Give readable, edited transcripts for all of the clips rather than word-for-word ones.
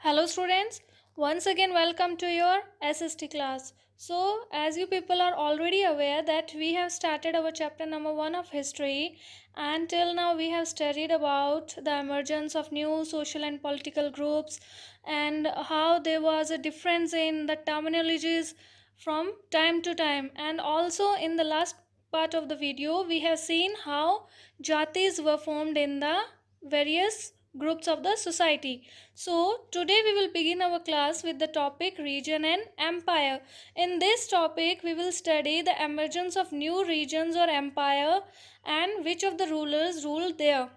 Hello students, once again welcome to your SST class. So as you people are already aware that we have started our chapter number 1 of history, and till now we have studied about the emergence of new social and political groups and how there was a difference in the terminologies from time to time, and also in the last part of the video we have seen how jatis were formed in the various groups of the society. So, today we will begin our class with the topic region and empire. In this topic, we will study the emergence of new regions or empire and which of the rulers ruled there.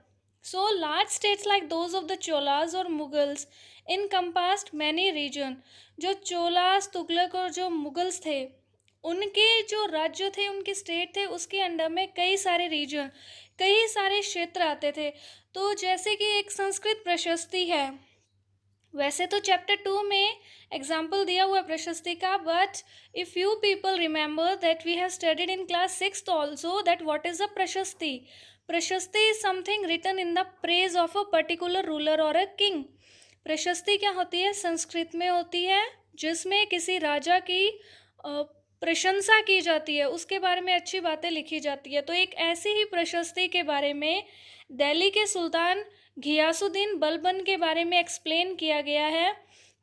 So, large states like those of the Cholas or Mughals encompassed many region. जो चोलास तुगलक और जो Mughals थे उनके जो राज्य थे, उनके state थे, उसके अंडर में कई सारे रीजन, कई सारे क्षेत्र आते थे। तो जैसे कि एक संस्कृत प्रशस्ति है, वैसे तो चैप्टर 2 में एग्जाम्पल दिया हुआ है प्रशस्ति का, but if you people remember that we have studied in class 6th also that what is a prashasti. Prashasti is something written in the praise of a particular ruler और अ किंग। प्रशस्ति क्या होती है? संस्कृत में होती है, जिसमें किसी राजा की प्रशंसा की जाती है, उसके बारे में अच्छी बातें लिखी जाती है। तो एक ऐसी ही प्रशस्ति के बारे में दिल्ली के सुल्तान घियासुद्दीन बलबन के बारे में एक्सप्लेन किया गया है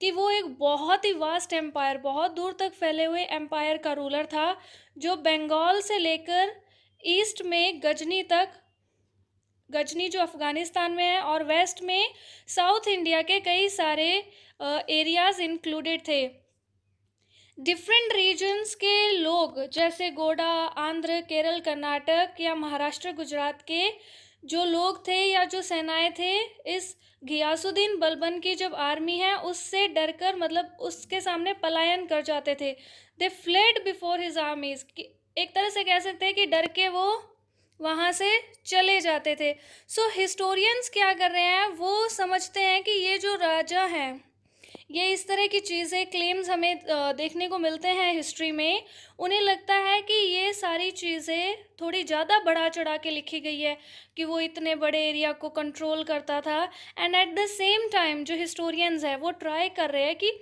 कि वो एक बहुत ही वास्ट एम्पायर, बहुत दूर तक फैले हुए एम्पायर का रूलर था, जो बंगाल से लेकर ईस्ट में गजनी तक, गजनी जो अफगानिस्तान में है, और वेस्ट में साउथ इंडिया के कई सारे एरियाज इंक्लूडेड थे। डिफरेंट रीजन्स के लोग जैसे गोंडा, आंध्र, केरल, कर्नाटक या महाराष्ट्र, गुजरात के जो लोग थे या जो सेनाएं थे, इस घियासुद्दीन बलबन की जब आर्मी है उससे डरकर, मतलब उसके सामने पलायन कर जाते थे। They fled before his आर्मीज। एक तरह से कह सकते हैं कि डर के वो वहाँ से चले जाते थे। सो हिस्टोरियंस क्या कर रहे हैं, वो समझते हैं कि ये जो राजा हैं, ये इस तरह की चीज़ें, क्लेम्स हमें देखने को मिलते हैं हिस्ट्री में। उन्हें लगता है कि ये सारी चीज़ें थोड़ी ज़्यादा बढ़ा चढ़ा के लिखी गई है कि वो इतने बड़े एरिया को कंट्रोल करता था। And at the same time जो हिस्टोरियंस है वो ट्राई कर रहे हैं कि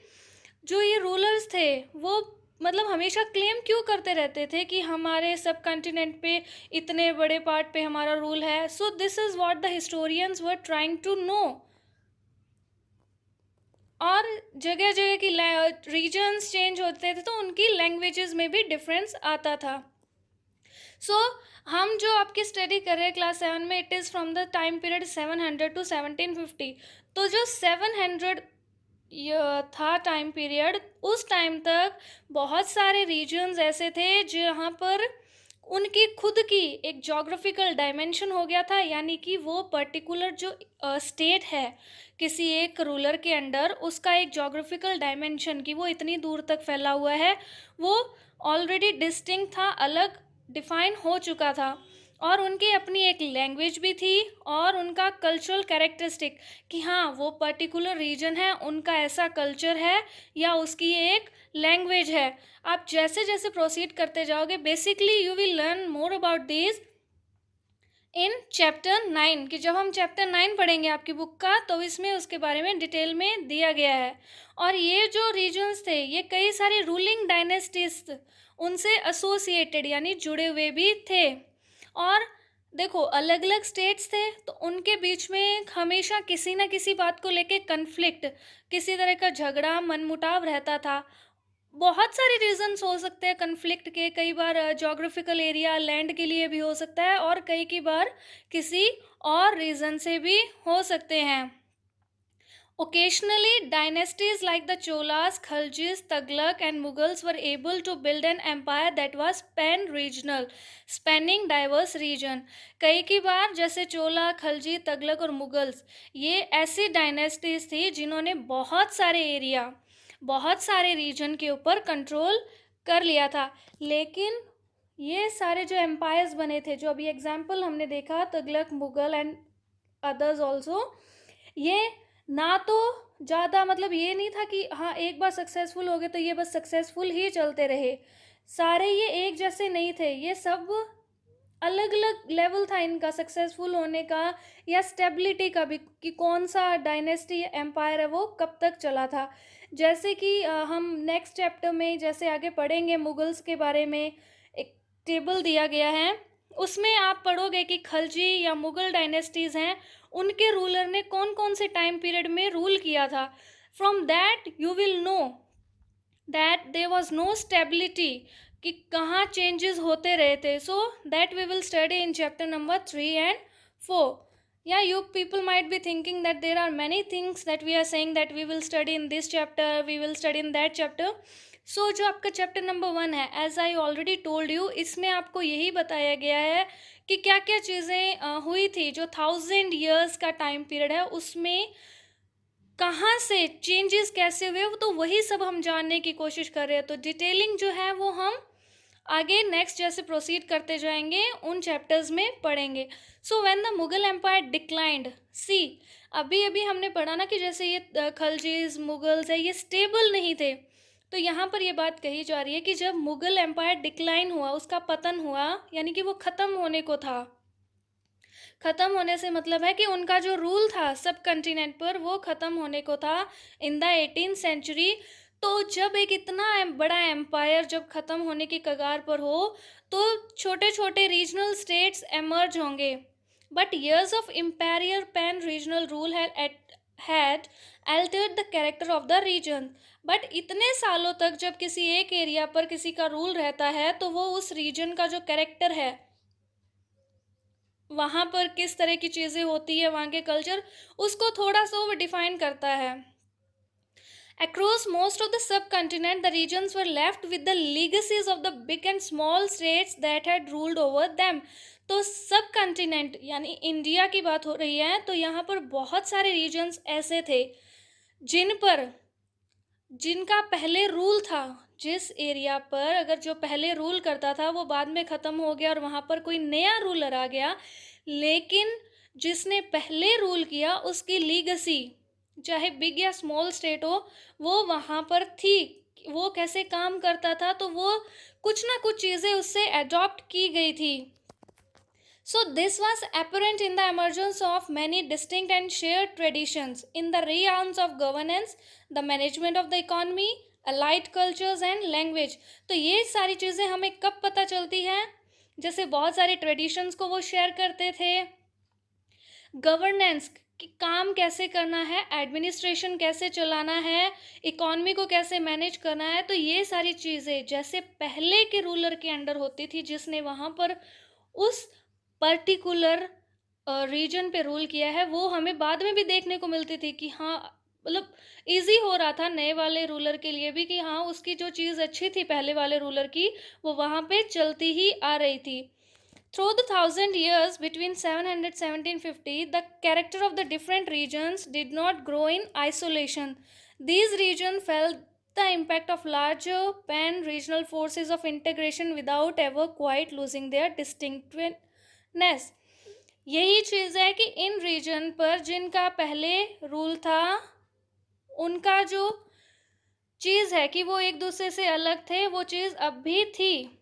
जो ये रूलर्स थे वो मतलब हमेशा क्लेम क्यों करते रहते थे कि हमारे सब कॉन्टिनेंट पे इतने बड़े पार्ट पे हमारा रूल है। So this is what the historians were trying to know. और जगह जगह की रीजन्स चेंज होते थे तो उनकी लैंग्वेजेस में भी डिफरेंस आता था। सो हम जो आपकी स्टडी कर रहे हैं क्लास 7 में, it is from the time period 700 to 1750। तो जो 700 था टाइम पीरियड, उस टाइम तक बहुत सारे रीजन्स ऐसे थे जहाँ पर उनकी खुद की एक जोग्राफिकल डायमेंशन हो गया था, यानी कि वो पर्टिकुलर जो स्टेट है किसी एक रूलर के अंडर, उसका एक जोग्राफिकल डायमेंशन कि वो इतनी दूर तक फैला हुआ है, वो ऑलरेडी डिस्टिंक्ट था, अलग डिफाइन हो चुका था। और उनकी अपनी एक लैंग्वेज भी थी और उनका कल्चरल कैरेक्टरिस्टिक कि हाँ वो पर्टिकुलर रीजन है, उनका ऐसा कल्चर है या उसकी एक लैंग्वेज है। आप जैसे जैसे प्रोसीड करते जाओगे, basically you will learn more about this in chapter 9, कि जब हम चैप्टर 9 पढ़ेंगे आपकी बुक का, तो इसमें उसके बारे में डिटेल में दिया गया है। और ये जो रीजन्स थे ये कई सारी रूलिंग डायनेस्टीज उनसे एसोसिएटेड यानी जुड़े हुए भी थे। और देखो अलग अलग स्टेट्स थे तो उनके बीच में हमेशा किसी न किसी बात को लेके कन्फ्लिक्ट, किसी तरह का झगड़ा, मनमुटाव रहता था। बहुत सारे रीजंस हो सकते हैं कन्फ्लिक्ट के, कई बार जोग्राफिकल एरिया, लैंड के लिए भी हो सकता है, और कई बार किसी और रीज़न से भी हो सकते हैं। Occasionally, dynasties like the Cholas, Khaljis, Tughlaq, and Mughals were able to build an empire that was pan-regional, spanning diverse region. कई की बार जैसे चोला, खलजी, तगलक और मुगल्स, ये ऐसी डायनेस्टीज थी जिन्होंने बहुत सारे एरिया, बहुत सारे रीजन के ऊपर कंट्रोल कर लिया था। लेकिन ये सारे जो एम्पायर्स बने थे, जो अभी एग्जाम्पल हमने देखा, तगलक, मुगल एंड अदर्स ऑल्सो, ये ना तो ज़्यादा, मतलब ये नहीं था कि हाँ एक बार सक्सेसफुल हो गए तो ये बस सक्सेसफुल ही चलते रहे, सारे ये एक जैसे नहीं थे, ये सब अलग अलग लेवल था इनका सक्सेसफुल होने का या स्टेबिलिटी का भी, कि कौन सा डायनेस्टी एम्पायर है वो कब तक चला था। जैसे कि हम नेक्स्ट चैप्टर में जैसे आगे पढ़ेंगे मुगल्स के बारे में, एक टेबल दिया गया है, उसमें आप पढ़ोगे कि खलजी या मुगल डायनेस्टीज हैं, उनके रूलर ने कौन कौन से टाइम पीरियड में रूल किया था। From that you will know that there was no stability, कि कहाँ चेंजेस होते रहे थे. So that we will study in chapter number 3 and 4. Yeah, you people might be thinking that there are many things that we are saying that we will study in this chapter, we will study in that chapter. So जो आपका chapter number 1 है, as I already told you, इसमें आपको यही बताया गया है कि क्या क्या चीज़ें हुई थी जो 1000 years का टाइम पीरियड है, उसमें कहाँ से चेंजेस कैसे हुए, तो वही सब हम जानने की कोशिश कर रहे हैं. तो डिटेलिंग जो है वो हम आगे नेक्स्ट जैसे प्रोसीड करते जाएंगे उन चैप्टर्स में पढ़ेंगे. So when the Mughal empire declined, see अभी अभी हमने पढ़ा ना कि जैसे ये खलजीज मुगल्स है, ये स्टेबल नहीं थे. तो यहाँ पर ये बात कही जा रही है कि जब मुगल एम्पायर डिक्लाइन हुआ, उसका पतन हुआ, यानी कि वो ख़त्म होने को था. ख़त्म होने से मतलब है कि उनका जो रूल था सब कंटिनेंट पर वो ख़त्म होने को था इन द 18th century. तो जब एक इतना बड़ा एम्पायर जब ख़त्म होने की कगार पर हो, तो छोटे छोटे रीजनल स्टेट्स एमर्ज होंगे. But years of imperial pan regional rule had altered the character of the region. But इतने सालों तक जब किसी एक एरिया पर किसी का रूल रहता है, तो वो उस रीजन का जो कैरेक्टर है, वहाँ पर किस तरह की चीज़ें होती है, वहाँ के कल्चर, उसको थोड़ा सा वो डिफाइन करता है. Across most of the subcontinent, the regions were left with the legacies of the big and small states that had ruled over them. तो सब कंटिनेंट यानी इंडिया की बात हो रही है, तो यहाँ पर बहुत सारे रीजन्स ऐसे थे जिनका पहले रूल था. जिस एरिया पर अगर जो पहले रूल करता था वो बाद में ख़त्म हो गया और वहाँ पर कोई नया रूलर आ गया, लेकिन जिसने पहले रूल किया उसकी लीगेसी, चाहे बिग या स्मॉल स्टेट हो, वो वहाँ पर थी. वो कैसे काम करता था, तो वो कुछ ना कुछ चीज़ें उससे अडॉप्ट की गई थी. So this was apparent in the emergence of many distinct and shared traditions in the realms of governance, the management of the economy, allied cultures and language. तो ये सारी चीज़ें हमें कब पता चलती हैं, जैसे बहुत सारे ट्रेडिशंस को वो शेयर करते थे, गवर्नेंस कि काम कैसे करना है, एडमिनिस्ट्रेशन कैसे चलाना है, इकॉनमी को कैसे मैनेज करना है. तो ये सारी चीज़ें जैसे पहले के रूलर के अंडर होती थी, जिसने वहाँ पर उस पर्टिकुलर रीजन पे रूल किया है, वो हमें बाद में भी देखने को मिलती थी कि हाँ, मतलब इजी हो रहा था नए वाले रूलर के लिए भी कि हाँ, उसकी जो चीज़ अच्छी थी पहले वाले रूलर की, वो वहाँ पे चलती ही आ रही थी. Through the 1000 years between 700 1750, the character of the different regions did not grow in isolation. These regions felt the impact of larger pan-regional forces of integration without ever quite losing their distinctiveness. यही चीज़ है कि इन reason पर जिनका पहले rule था, उनका जो चीज़ है कि वो एक दूसरे से अलग थे, वो चीज़ अब भी थी.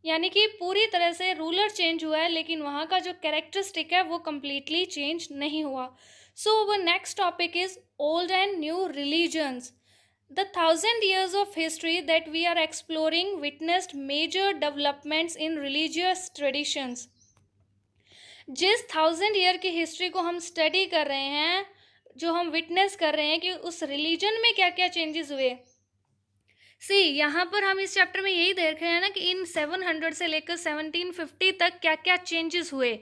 यानी कि पूरी तरह से रूलर चेंज हुआ है, लेकिन वहाँ का जो कैरेक्टरिस्टिक है वो कम्प्लीटली चेंज नहीं हुआ. सो वो next topic is old and new religions. The 1000 years of history that we are exploring witnessed major developments in religious traditions. जिस 1000 year की हिस्ट्री को हम स्टडी कर रहे हैं, जो हम विटनेस कर रहे हैं कि उस रिलीजन में क्या क्या चेंजेस हुए. सी यहाँ पर हम इस चैप्टर में यही देख रहे हैं ना कि इन 700 से लेकर 1750 तक क्या क्या चेंजेस हुए,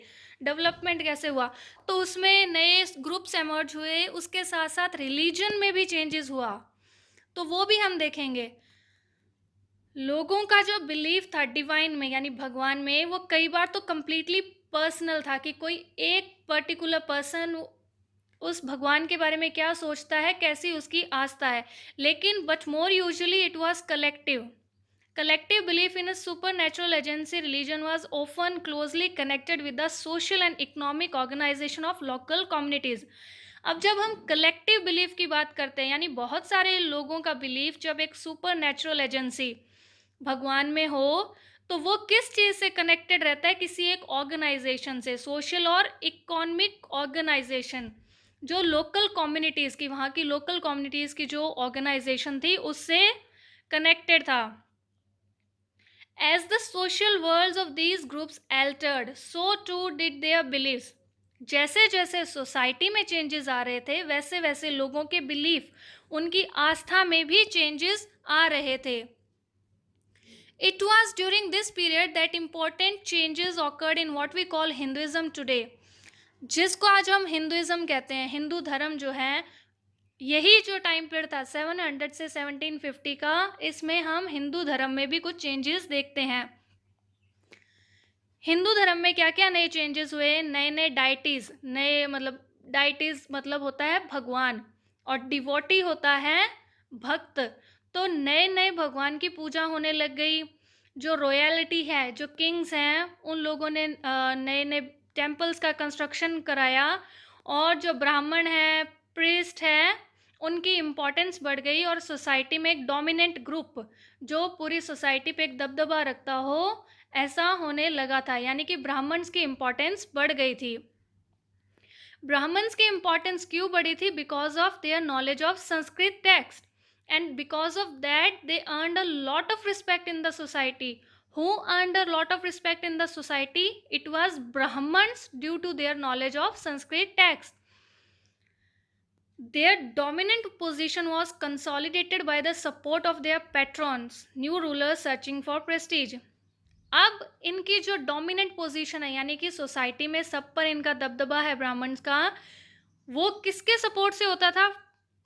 डेवलपमेंट कैसे हुआ. तो उसमें नए ग्रुप्स एमर्ज हुए, उसके साथ साथ रिलीजन में भी चेंजेस हुआ, तो वो भी हम देखेंगे. लोगों का जो बिलीफ था डिवाइन में यानी भगवान में, वो कई बार तो कम्प्लीटली पर्सनल था कि कोई एक पर्टिकुलर पर्सन उस भगवान के बारे में क्या सोचता है, कैसी उसकी आस्था है. लेकिन but more usually it was collective belief in a supernatural agency religion was often closely connected with the social and economic organisation of local communities. अब जब हम कलेक्टिव बिलीफ की बात करते हैं, यानी बहुत सारे लोगों का बिलीफ जब एक सुपर नेचुरल एजेंसी भगवान में हो, तो वो किस चीज़ से कनेक्टेड रहता है? किसी एक ऑर्गेनाइजेशन से, सोशल और इकोनॉमिक ऑर्गेनाइजेशन, जो लोकल कम्युनिटीज़ की, वहाँ की लोकल कम्युनिटीज़ की जो ऑर्गेनाइजेशन थी उससे कनेक्टेड था। As the social worlds of these groups altered, so too did their beliefs. जैसे जैसे सोसाइटी में चेंजेस आ रहे थे वैसे वैसे लोगों के बिलीफ, उनकी आस्था में भी चेंजेस आ रहे थे। It was during this period that important changes occurred in what we call Hinduism today. जिसको आज हम हिंदुइज्म कहते हैं, हिंदू धर्म जो है, यही जो टाइम पीरियड था 700 से 1750 का, इसमें हम हिंदू धर्म में भी कुछ चेंजेस देखते हैं। हिंदू धर्म में क्या क्या नए चेंजेस हुए? नए नए डाइटीज, नए मतलब डाइटीज मतलब होता है भगवान, और डिवोटी होता है भक्त। तो नए नए भगवान की पूजा होने लग गई। जो रॉयलिटी है, जो किंग्स हैं, उन लोगों ने नए नए टेम्पल्स का कंस्ट्रक्शन कराया, और जो ब्राह्मण है, प्रीस्ट है, उनकी इम्पोर्टेंस बढ़ गई, और सोसाइटी में एक डोमिनेंट ग्रुप जो पूरी सोसाइटी पे एक दबदबा रखता हो, ऐसा होने लगा था। यानी कि ब्राह्मण्स की इम्पोर्टेंस बढ़ गई थी। ब्राह्मण्स की इम्पोर्टेंस क्यों बढ़ी थी? Because of their knowledge of Sanskrit text, and because of that they earned a lot of respect in the society. Who earned a lot of respect in the society? It was Brahmins, due to their knowledge of Sanskrit text. Their dominant position was consolidated by the support of their patrons, new rulers searching for prestige. अब इनकी जो dominant position है, यानी कि society में सब पर इनका दबदबा है ब्राह्मण्स का, वो किसके सपोर्ट से होता था?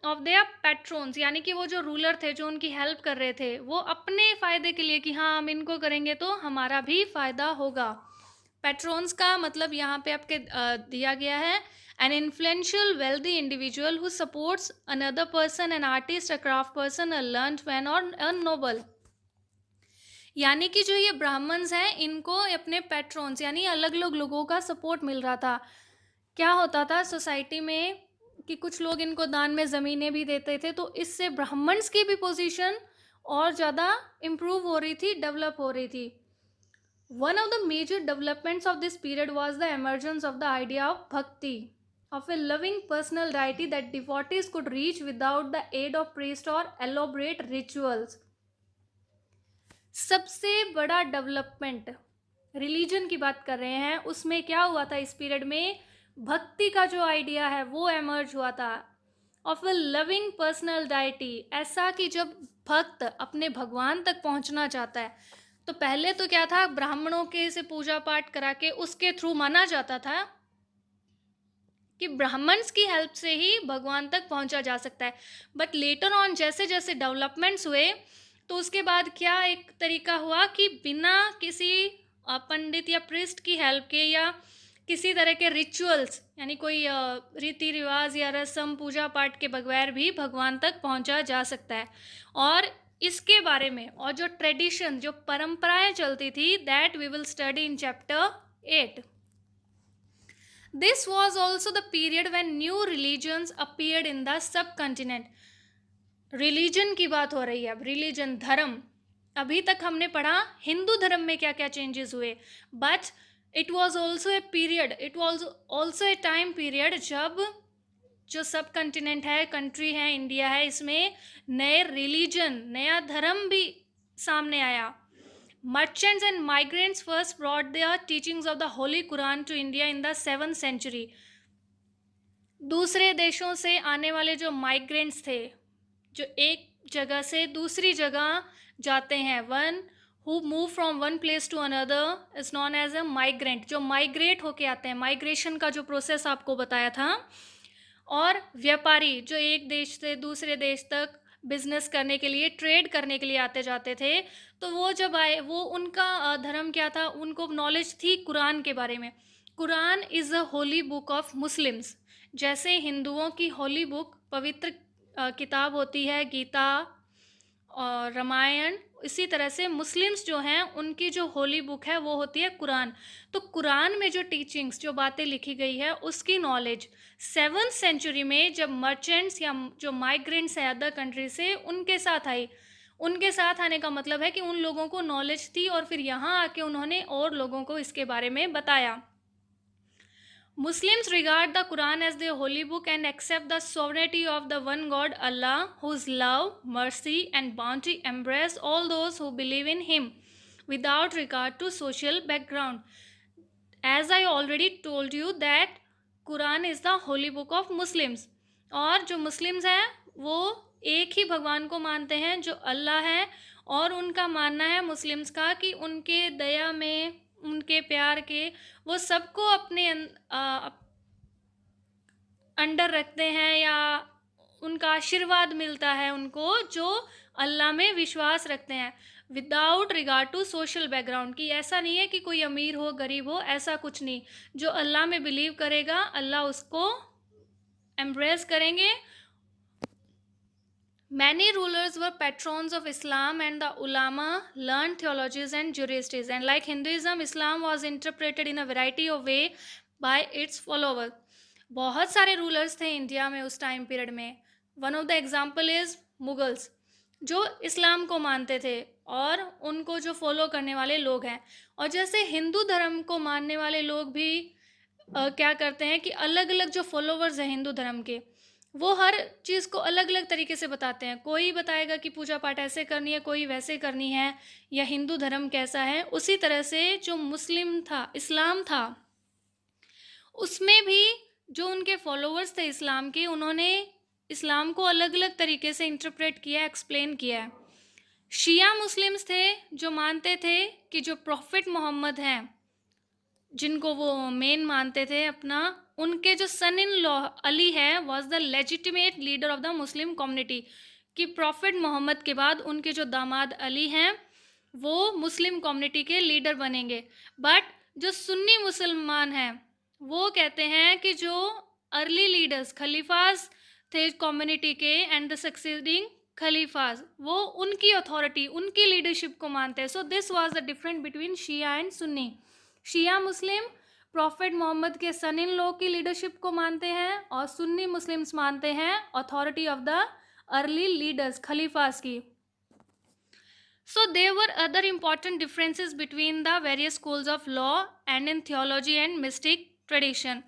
ऑफ देयर पैट्रोन्स, यानी कि वो जो रूलर थे, जो उनकी हेल्प कर रहे थे, वो अपने फ़ायदे के लिए कि हाँ हम इनको करेंगे तो हमारा भी फ़ायदा होगा। पैट्रोन्स का मतलब यहाँ पे आपके दिया गया है, an influential wealthy individual who supports another person, an artist, a craftsperson, a learned man और अ नोबल। यानी कि जो ये ब्राह्मण्स हैं, इनको अपने पैट्रोन्स यानी अलग अलग लोगों का सपोर्ट मिल रहा था। क्या होता था सोसाइटी में कि कुछ लोग इनको दान में ज़मीनें भी देते थे, तो इससे ब्राह्मण्स की भी पोजीशन और ज़्यादा इम्प्रूव हो रही थी, डेवलप हो रही थी। One of the major developments of this period was the emergence of the idea of bhakti, of a loving personal deity that devotees could reach without the aid of priest or elaborate rituals. सबसे बड़ा development religion की बात कर रहे हैं, उसमें क्या हुआ था इस पीरियड में? भक्ति का जो आइडिया है वो एमर्ज हुआ था, of a loving personal deity. ऐसा कि जब भक्त अपने भगवान तक पहुंचना चाहता है, तो पहले तो क्या था, ब्राह्मणों के से पूजा पाठ करा के उसके थ्रू माना जाता था कि ब्राह्मण्स की हेल्प से ही भगवान तक पहुंचा जा सकता है। बट लेटर ऑन जैसे जैसे डेवलपमेंट्स हुए, तो उसके बाद क्या एक तरीका हुआ कि बिना किसी पंडित या प्रिस्ट की हेल्प के या किसी तरह के रिचुअल्स, यानी कोई रीति रिवाज या रस्म पूजा पाठ के बगैर भी भगवान तक पहुंचा जा सकता है। और इसके बारे में और जो ट्रेडिशन, जो परंपराएं चलती थी, that we will study in chapter 8. This was also the period when new religions appeared in the subcontinent. Religion की बात हो रही है अब, रिलीजन, धर्म। अभी तक हमने पढ़ा हिंदू धर्म में क्या क्या चेंजेस हुए, but it was also a period, it was also a time period जब जो सब कंटिनेंट है, कंट्री है, इंडिया है, इसमें नए रिलीजन, नया धर्म भी सामने आया। Merchants and migrants first brought their teachings of the Holy Quran to India in the 7th century. दूसरे देशों से आने वाले जो माइग्रेंट्स थे, जो एक जगह से दूसरी जगह जाते हैं, one who move from one place to another is known as a migrant, जो माइग्रेट होके आते हैं, माइग्रेशन का जो प्रोसेस आपको बताया था। और व्यापारी, जो एक देश से दूसरे देश तक बिजनेस करने के लिए, ट्रेड करने के लिए आते जाते थे, तो वो जब आए, वो उनका धर्म क्या था, उनको नॉलेज थी कुरान के बारे में। Quran is a Holi book of Muslims. जैसे हिंदुओं की होली बुक, पवित्र किताब होती है गीता और रामायण, इसी तरह से मुस्लिम्स जो हैं उनकी जो होली बुक है वो होती है कुरान। तो कुरान में जो टीचिंग्स, जो बातें लिखी गई है, उसकी नॉलेज 7th सेंचुरी में जब मर्चेंट्स या जो माइग्रेंट्स हैं अदर कंट्री से, उनके साथ आई, उनके साथ आने का मतलब है कि उन लोगों को नॉलेज थी और फिर यहाँ आके उन्होंने और लोगों को इसके बारे में बताया. Muslims regard the Quran as their holy book and accept the sovereignty of the one God Allah, whose love, mercy, and bounty embrace all those who believe in Him, without regard to social background. As I already told you that Quran is the holy book of Muslims. और जो Muslims हैं वो एक ही भगवान को मानते हैं जो अल्लाह है, और उनका मानना है मुस्लिम्स का कि उनके दया में, उनके प्यार के, वो सबको अपने अंडर रखते हैं, या उनका आशीर्वाद मिलता है उनको जो अल्लाह में विश्वास रखते हैं, without regard to social background. की ऐसा नहीं है कि कोई अमीर हो गरीब हो, ऐसा कुछ नहीं. जो अल्लाह में बिलीव करेगा अल्लाह उसको एम्ब्रेस करेंगे. Many rulers were patrons of Islam and the ulama learned theologies and jurists. And like Hinduism, Islam was interpreted in a variety of way by its followers. बहुत सारे रूलर्स थे इंडिया में उस time period में. One of the example is Mughals, जो इस्लाम को मानते थे और उनको जो फॉलो करने वाले लोग हैं. और जैसे हिंदू धर्म को मानने वाले लोग भी क्या करते हैं कि अलग अलग जो फॉलोवर्स हैं हिंदू धर्म के, वो हर चीज़ को अलग अलग तरीके से बताते हैं. कोई बताएगा कि पूजा पाठ ऐसे करनी है, कोई वैसे करनी है, या हिंदू धर्म कैसा है. उसी तरह से जो मुस्लिम था, इस्लाम था, उसमें भी जो उनके फॉलोअर्स थे इस्लाम के, उन्होंने इस्लाम को अलग अलग तरीके से इंटरप्रेट किया, एक्सप्लेन किया है. शिया मुस्लिम्स थे जो मानते थे कि जो प्रॉफिट मोहम्मद हैं, जिनको वो मेन मानते थे अपना, उनके जो सन इन लॉ अली है was the legitimate leader of the Muslim community. कि प्रॉफिट मोहम्मद के बाद उनके जो दामाद अली हैं वो मुस्लिम कम्युनिटी के लीडर बनेंगे. बट जो सुन्नी मुसलमान हैं वो कहते हैं कि जो अर्ली लीडर्स खलीफाज थे कम्युनिटी के एंड द सक्सीडिंग खलीफाज, वो उनकी अथॉरिटी, उनकी लीडरशिप को मानते हैं. So this was the difference between Shia and Sunni. Shia Muslim prophet Muhammad के सन इन लॉ की लीडरशिप को मानते हैं, और सुन्नी मुस्लिम्स मानते हैं authority of the early leaders, खलीफास की. So there were other important differences between the various schools of law and in theology and mystic tradition.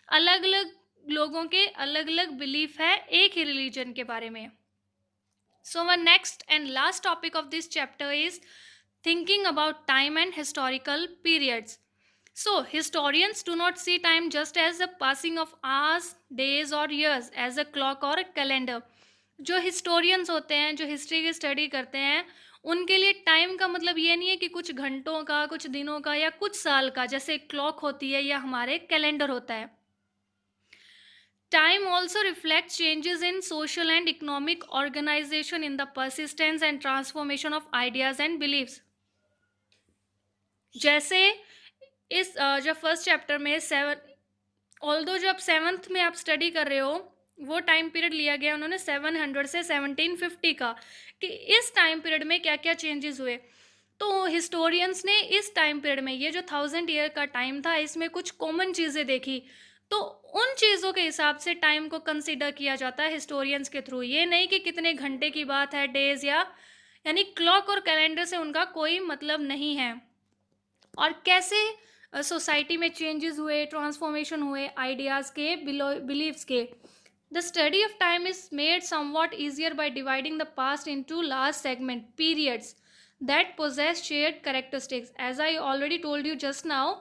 अलग अलग लोगों के अलग अलग बिलीफ है एक ही रिलीजन के बारे में. So our next and last topic of this chapter is thinking about time and historical periods. So historians do not see time just as the passing of hours, days or years, as a clock or a calendar. जो historians होते हैं, जो history की study करते हैं, उनके लिए time का मतलब ये नहीं है कि कुछ घंटों का, कुछ दिनों का, या कुछ साल का, जैसे क्लॉक होती है या हमारे कैलेंडर होता है. Time also reflects changes in social and economic organization in the persistence and transformation of ideas and beliefs. जैसे इस जब फर्स्ट चैप्टर में ऑल्दो जो आप 7th में आप स्टडी कर रहे हो, वो टाइम पीरियड लिया गया उन्होंने 700 से 1750 का, कि इस टाइम पीरियड में क्या क्या चेंजेस हुए. तो हिस्टोरियंस ने इस टाइम पीरियड में, ये जो 1000 ईयर का टाइम था, इसमें कुछ कॉमन चीज़ें देखी. तो उन चीज़ों के हिसाब से टाइम को कंसिडर किया जाता है हिस्टोरियंस के थ्रू. ये नहीं कि कितने घंटे की बात है, डेज, यानी क्लॉक और कैलेंडर से उनका कोई मतलब नहीं है. और कैसे सोसाइटी में चेंजेस हुए, ट्रांसफॉर्मेशन हुए आइडियाज़ के, बिलीव्स के. The study of time is made somewhat easier by dividing the past into large segment periods that possess shared characteristics. As I already told you just now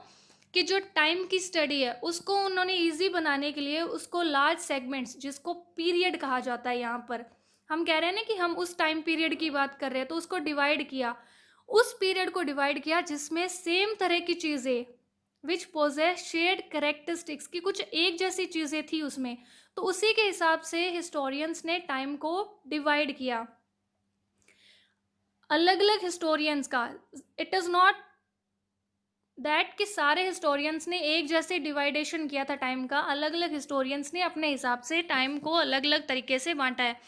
कि जो time की study है उसको उन्होंने easy बनाने के लिए उसको लार्ज सेगमेंट्स, जिसको पीरियड कहा जाता है, यहाँ पर हम कह रहे हैं ना कि हम उस टाइम पीरियड की बात कर रहे हैं, तो उसको डिवाइड किया, उस पीरियड को डिवाइड किया जिसमें सेम तरह की चीज़ें विच पोजेस शेयर्ड कैरेक्टरिस्टिक्स, की कुछ एक जैसी चीज़ें थी उसमें, तो उसी के हिसाब से हिस्टोरियंस ने टाइम को डिवाइड किया. अलग अलग हिस्टोरियंस का, इट इज़ नॉट दैट कि सारे हिस्टोरियंस ने एक जैसे डिवाइडेशन किया था टाइम का. अलग अलग हिस्टोरियंस ने अपने हिसाब से टाइम को अलग अलग तरीके से बांटा है.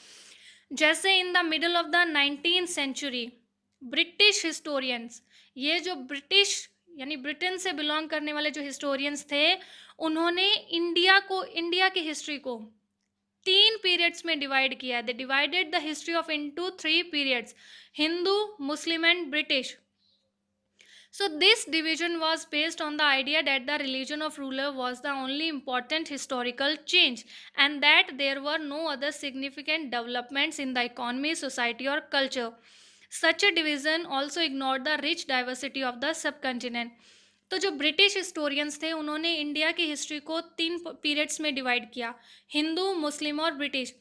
जैसे in the middle of the 19th century British historians, ये जो ब्रिटिश यानी ब्रिटेन से बिलोंग करने वाले जो हिस्टोरियंस थे, उन्होंने इंडिया की हिस्ट्री को 3 पीरियड्स में डिवाइड किया. They divided the history of into 3 periods, Hindu, Muslim and British. So this division was based on the idea that the religion of ruler was the only important historical change and that there were no other significant developments in the economy, society or culture. Such a division also ignored the rich diversity of the subcontinent. तो जो British historians थे उन्होंने India की history को 3 periods में divide किया, हिंदू, मुस्लिम और British.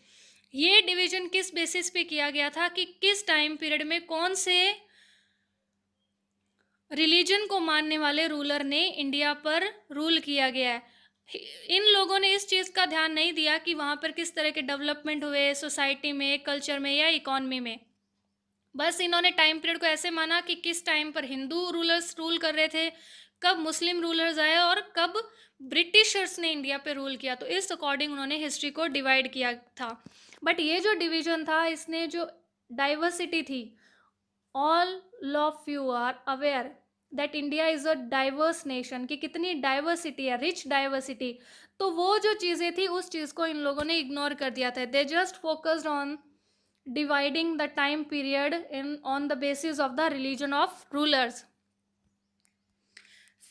ये डिवीजन किस बेसिस पे किया गया था कि किस टाइम पीरियड में कौन से रिलीजन को मानने वाले रूलर ने इंडिया पर रूल किया गया है. इन लोगों ने इस चीज़ का ध्यान नहीं दिया कि वहाँ पर किस तरह के डेवलपमेंट हुए सोसाइटी में, कल्चर में या इकॉनमी में. बस इन्होंने टाइम पीरियड को ऐसे माना कि किस टाइम पर हिंदू रूलर्स रूल कर रहे थे, कब मुस्लिम रूलर्स आए और कब ब्रिटिशर्स ने इंडिया पे रूल किया. तो इस अकॉर्डिंग उन्होंने हिस्ट्री को डिवाइड किया था. बट ये जो डिवीजन था, इसने जो डाइवर्सिटी थी, all of you are aware that India is a diverse nation, कि कितनी डाइवर्सिटी है, रिच डाइवर्सिटी. तो वो जो चीज़ें थी उस चीज़ को इन लोगों ने इग्नोर कर दिया था. They just focused on dividing the time period in on the basis of the religion of rulers.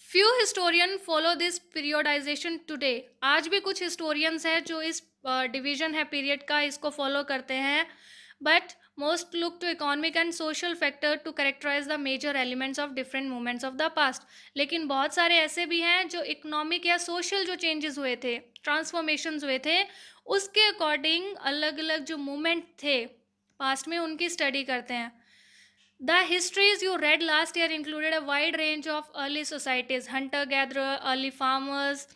Few historian follow this periodisation today. आज भी कुछ हिस्टोरियंस हैं जो इस डिवीजन है पीरियड का, इसको फॉलो करते हैं. But most look to economic and social factor to characterize the major elements of different movements of the past. लेकिन बहुत सारे ऐसे भी हैं जो इकोनॉमिक या सोशल जो चेंजेस हुए थे, ट्रांसफॉर्मेशंस हुए थे, उसके अकॉर्डिंग अलग अलग जो मूवमेंट थे पास्ट में उनकी स्टडी करते हैं. The histories you read last year included a wide range of early societies, hunter-gatherer, early farmers,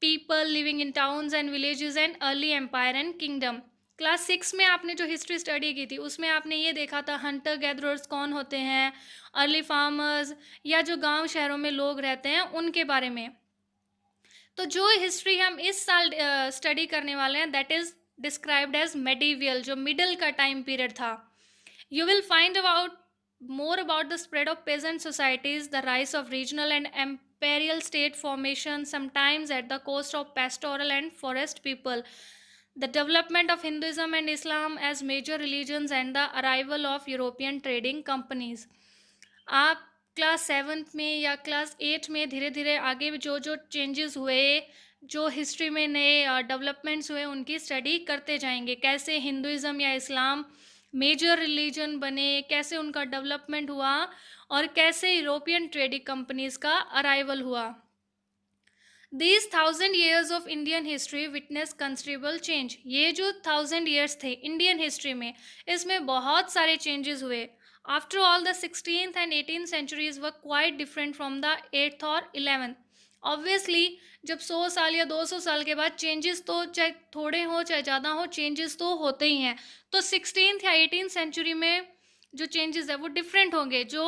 people living in towns and villages, and early empire and kingdom. Class 6 में आपने जो history study की थी उसमें आपने ये देखा था हंटर गैदरर्स कौन होते हैं, अर्ली फार्मर्स या जो गांव शहरों में लोग रहते हैं उनके बारे में. तो जो हिस्ट्री हम इस साल स्टडी करने वाले हैं that is described as medieval, जो मिडल का टाइम पीरियड था. You will find about more about the spread of peasant societies, the rise of regional and imperial state formation, sometimes at the cost of pastoral and forest people, the development of Hinduism and Islam as major religions, and the arrival of European trading companies. आप class 7 में या class 8 में धीरे धीरे आगे जो जो changes हुए, जो हिस्ट्री में नए डेवलपमेंट्स हुए, उनकी स्टडी करते जाएंगे. कैसे हिंदुइज़म या इस्लाम मेजर रिलीजन बने, कैसे उनका डेवलपमेंट हुआ और कैसे यूरोपियन ट्रेडिंग कंपनीज का अराइवल हुआ. These 1000 years of Indian history witness considerable change. ये जो 1000 years थे इंडियन हिस्ट्री में, इसमें बहुत सारे चेंजेस हुए. After all, the 16th and 18th centuries were quite different from the 8th or 11th. Obviously जब 100 साल या 200 साल के बाद चेंजेस तो चाहे थोड़े हो चाहे ज़्यादा हो, चेंजेस तो होते ही हैं. तो 16th या 18th सेंचुरी में जो चेंजेस है वो डिफरेंट होंगे जो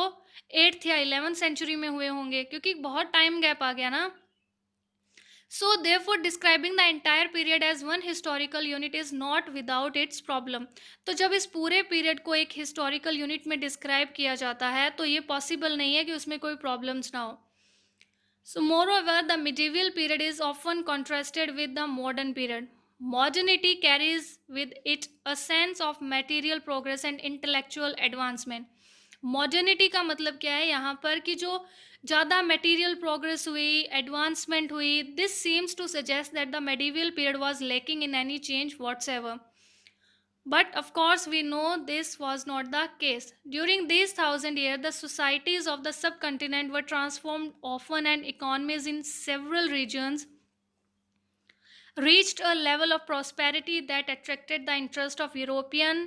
8th या 11th सेंचुरी में हुए होंगे, क्योंकि बहुत टाइम गैप आ गया ना. So therefore describing the entire period as one historical unit is not without its problem. तो जब इस पूरे पीरियड को एक हिस्टोरिकल यूनिट में डिस्क्राइब किया जाता है तो ये पॉसिबल नहीं है कि उसमें कोई प्रॉब्लम्स ना हो. So moreover, the medieval period is often contrasted with the modern period. Modernity carries with it a sense of material progress and intellectual advancement. Modernity का मतलब क्या है यहाँ पर कि जो ज़्यादा मटेरियल प्रोग्रेस हुई, एडवांसमेंट हुई, this seems to suggest that the medieval period was lacking in any change whatsoever. But of course we know this was not the case. During these 1000 years, the societies of the subcontinent were transformed often and economies in several regions reached a level of prosperity that attracted the interest of European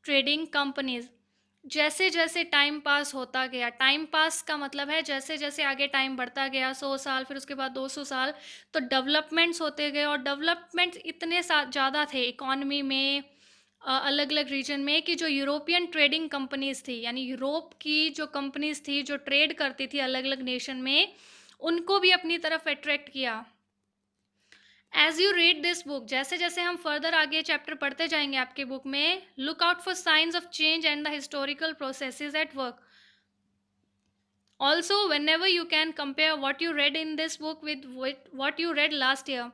trading companies. जैसे जैसे time pass होता गया, time pass का मतलब है जैसे जैसे आगे टाइम बढ़ता गया, 100 साल फिर उसके बाद 200 साल, तो डेवलपमेंट्स होते गए और डेवलपमेंट्स इतने ज़्यादा थे इकॉनमी में, अलग अलग रीजन में, कि जो यूरोपियन ट्रेडिंग कंपनीज थी, यानी यूरोप की जो कंपनीज थी जो ट्रेड करती थी अलग अलग नेशन में, उनको भी अपनी तरफ अट्रैक्ट किया. As you read this book, जैसे जैसे हम फर्दर आगे चैप्टर पढ़ते जाएंगे आपके बुक में, look out for science of change and the historical processes at work. Also when ever you can compare what you read in this book with what you read last year.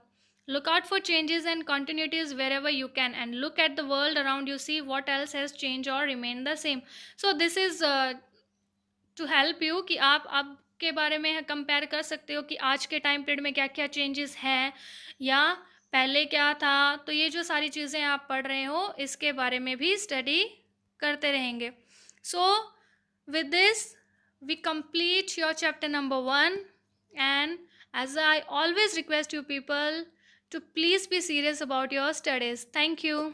Look out for changes and continuities wherever you can, and look at the world around you, see what else has changed or remained the same. So this is to help you कि आप अब के बारे में compare कर सकते हो कि आज के टाइम पीरियड में क्या क्या चेंजेस हैं या पहले क्या था. तो ये जो सारी चीज़ें आप पढ़ रहे हो इसके बारे में भी स्टडी करते रहेंगे. सो with this we complete your chapter number 1, and as I always request you people to please be serious about your studies. Thank you.